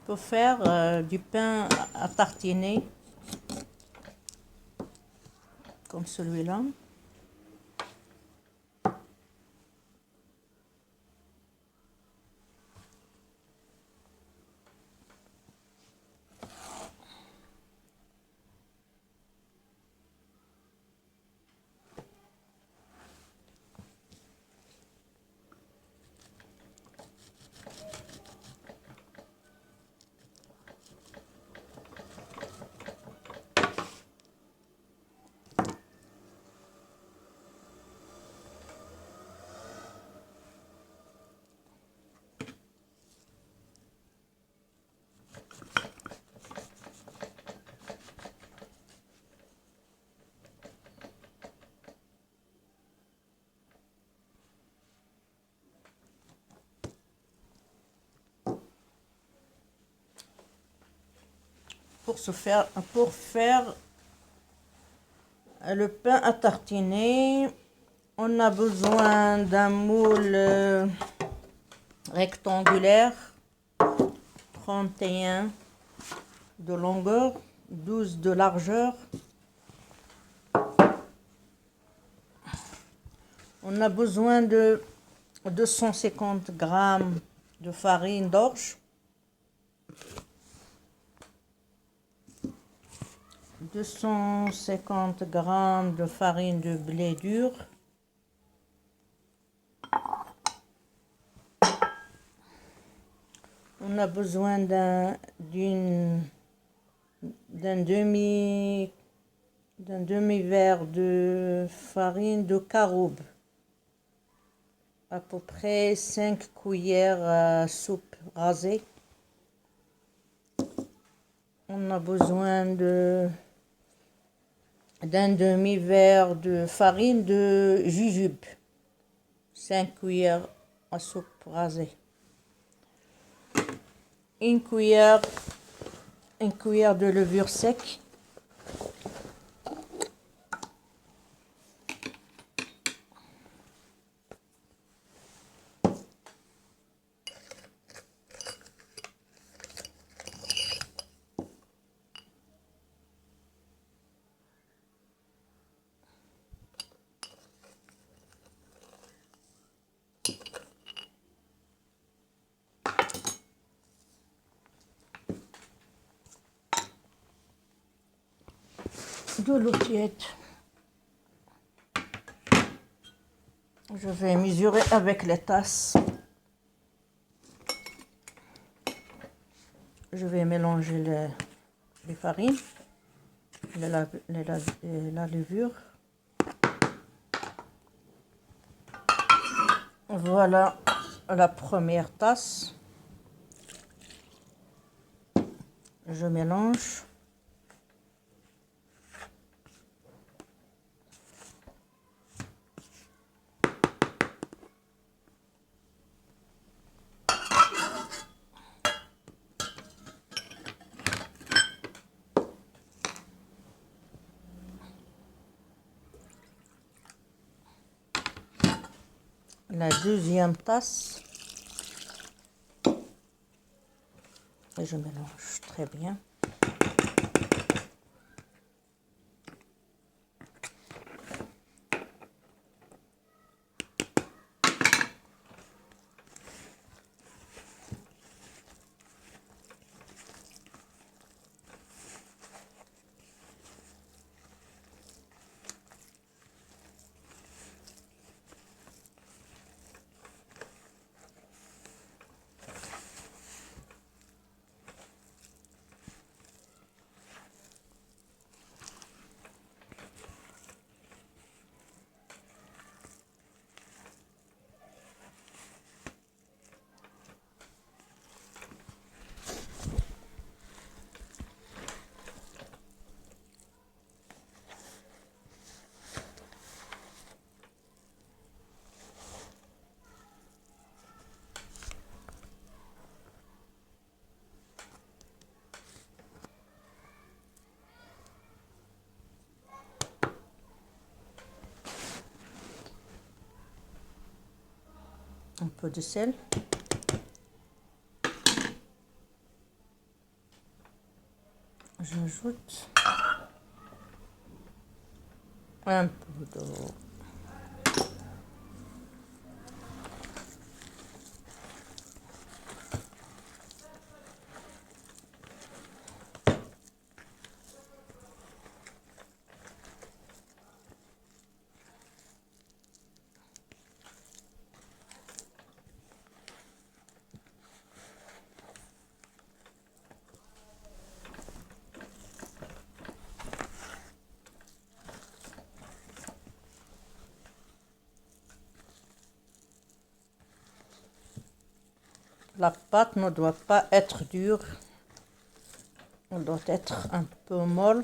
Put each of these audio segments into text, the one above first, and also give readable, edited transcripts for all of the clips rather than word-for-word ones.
Pour faire du pain à tartiner, comme celui-là. Pour faire le pain à tartiner, on a besoin d'un moule rectangulaire, 31 de longueur, 12 de largeur. On a besoin de 250 grammes de farine d'orge, 250 grammes de farine de blé dur, on a besoin d'un demi-verre de farine de caroube, à peu près 5 cuillères à soupe rasée. On a besoin d'un demi-verre de farine de jujube, 5 cuillères à soupe rasée. Une cuillère de levure sec. De l'eau tiède. Je vais mesurer avec les tasses. Je vais mélanger les farines, la levure. Voilà la première tasse. Je mélange. La deuxième tasse. Et je mélange très bien. Un peu de sel. j'ajoute un peu d'eau. La pâte ne doit pas être dure, elle doit être un peu molle.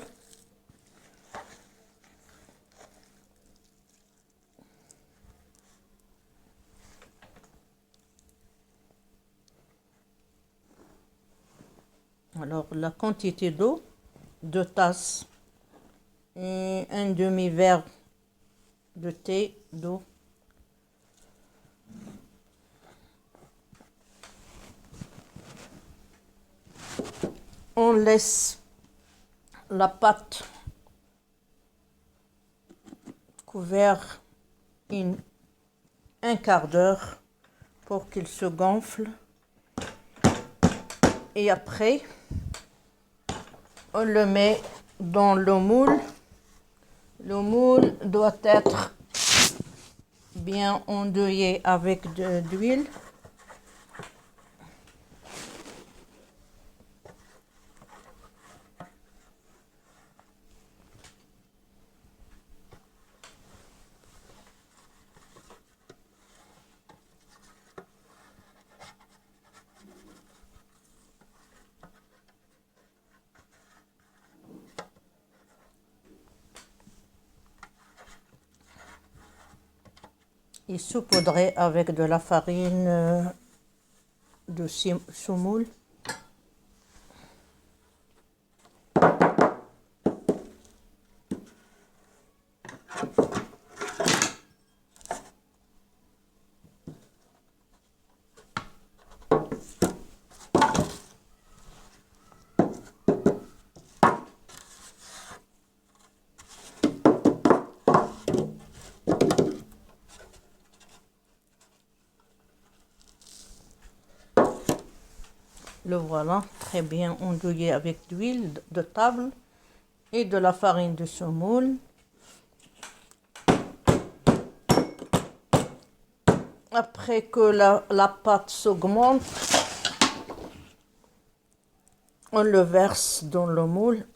Alors la quantité d'eau, 2 tasses et un demi-verre de thé d'eau. On laisse la pâte couverte un quart d'heure pour qu'il se gonfle. Et après, on le met dans le moule. Le moule doit être bien endeuillé avec de l'huile. Et saupoudrer avec de la farine de semoule. Le voilà, très bien ondulé avec d'huile de table et de la farine de semoule. Après que la pâte s'augmente, on le verse dans le moule.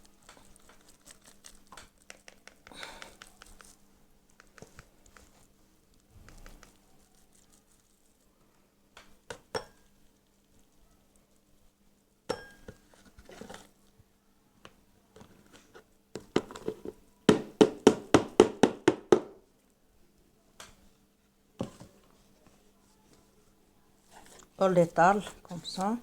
On l'étale comme ça.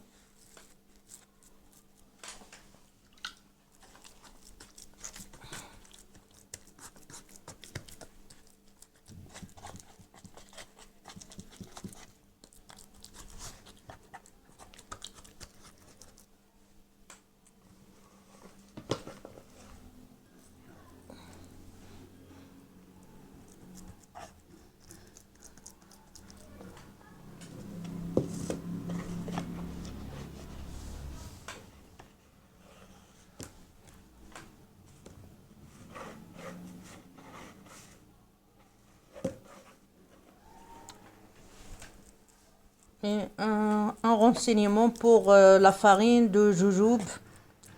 Et un renseignement pour la farine de jujube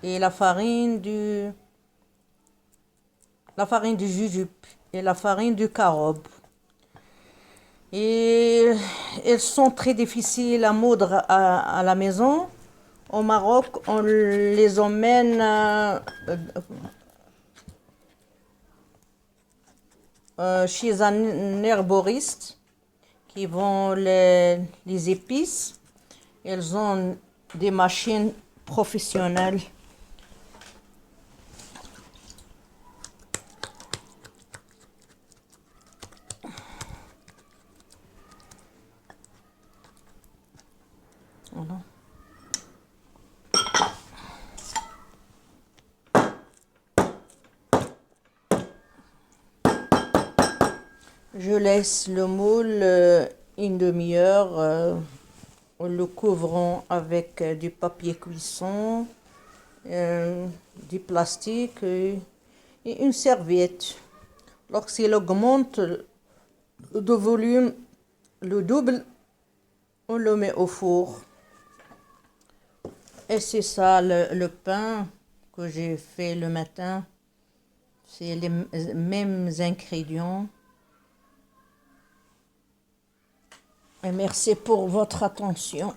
et la farine du jujube et la farine du carob. Et elles sont très difficiles à moudre à la maison. Au Maroc, on les emmène chez un herboriste qui vend les épices. Ils ont des machines professionnelles. Voilà. Je laisse le moule une demi-heure en le couvrant avec du papier cuisson, du plastique et une serviette. Lorsqu'il augmente de volume, le double, on le met au four. Et c'est ça le pain que j'ai fait le matin. C'est les mêmes ingrédients. Et merci pour votre attention.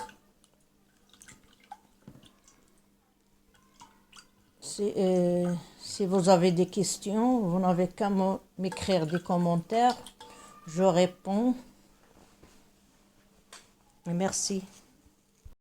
Si vous avez des questions, vous n'avez qu'à m'écrire des commentaires. Je réponds. Et merci.